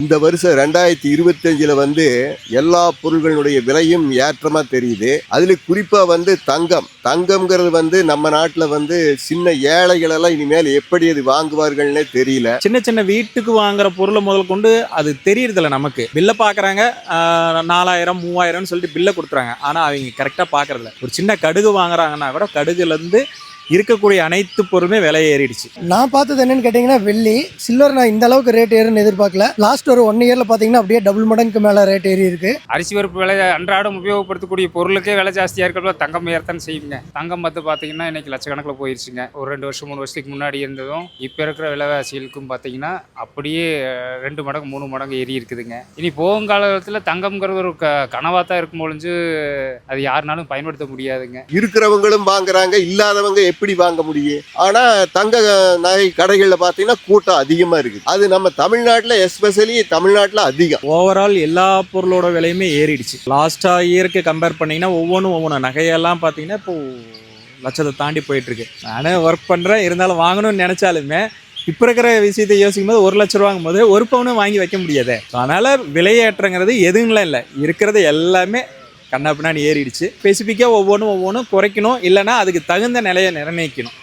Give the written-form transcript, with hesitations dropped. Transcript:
இந்த வருஷம் 2025 வந்து எல்லா பொருள்களுடைய விலையும் ஏற்றமா தெரியுது. அதுல குறிப்பா தங்கம்ங்கிறது நம்ம நாட்டுல சின்ன ஏழைகள் எல்லாம் இனிமேல் எப்படி அது வாங்குவார்கள்னே தெரியல. சின்ன சின்ன வீட்டுக்கு வாங்குற பொருளை முதல் கொண்டு அது தெரியறதில்ல. நமக்கு பில்லை பாக்குறாங்க, 4000 3000 சொல்லிட்டு பில்லை கொடுத்துறாங்க. ஆனா அவங்க கரெக்டா பாக்குறதில்ல. ஒரு சின்ன கடுகு வாங்குறாங்கன்னா கூட கடுகுல இருந்து இருக்கக்கூடிய அனைத்து பொருளுமே விலை ஏறிடுச்சு. நான் பார்த்தது என்னன்னு கேட்டிங்கன்னா, வெள்ளி சில்வர் நான் இந்த அளவுக்கு ரேட் ஏறுன்னு எதிர்பார்க்கல. லாஸ்ட் ஒரு 1 இயர்ல பார்த்தீங்கன்னா அப்படியே டபுள் மடங்கு மேலே ரேட் ஏறி இருக்கு. அரிசி பருப்பு விலை அன்றாடம் உபயோகப்படுத்தக்கூடிய பொருளுக்கே விலை ஜாஸ்தியாக இருக்கிறப்ப தங்கம் ஏறத்தான் செய்யுங்க. தங்கம் பார்த்தீங்கன்னா இன்னைக்கு லட்சக்கணக்கில் போயிருச்சுங்க. ஒரு 2 வருஷம் 3 வருஷத்துக்கு முன்னாடி இருந்ததும் இப்போ இருக்கிற விலைவாசிகளுக்கும் பார்த்தீங்கன்னா அப்படியே 2 மடங்கு 3 மடங்கு ஏறி இருக்குதுங்க. இனி போகுங்காலத்தில் தங்கம்ங்கிறது ஒரு கனவாக தான் இருக்கும் பொழுது அது யாருனாலும் பயன்படுத்த முடியாதுங்க. இருக்கிறவங்களும் வாங்குறாங்க, இல்லாதவங்க எப்படி வாங்க முடியும்? ஆனா தங்க நகை கடைகள்ல பாத்தீங்கன்னா கூட்டம் அதிகமா இருக்கு. அது நம்ம தமிழ்நாட்டுல, எஸ்பெஷலி தமிழ்நாட்டுல அதிகம். ஓவரால் எல்லா பொருளோட விலையுமே ஏறிடுச்சு. லாஸ்டா இயருக்கு கம்பேர் பண்ணீங்கன்னா ஒவ்வொன்றும் நகையெல்லாம் பார்த்தீங்கன்னா இப்போ லட்சத்தை தாண்டி போயிட்டு இருக்கு. நானே ஒர்க் பண்றேன், இருந்தாலும் வாங்கணும்னு நினைச்சாலுமே இப்போ இருக்கிற விஷயத்தை யோசிக்கும் போது 1 லட்ச ரூபா வாங்கும் போது ஒரு பவுனும் வாங்கி வைக்க முடியாது. அதனால விலையேற்றங்கிறது எதுவும் இல்லை. இருக்கிறது எல்லாமே கண்ணா பின்னாடி ஏறிடுச்சு. ஸ்பெசிஃபிக்காக ஒவ்வொன்றும் குறைக்கணும், இல்லைன்னா அதுக்கு தகுந்த நிலையை நிர்ணயிக்கணும்.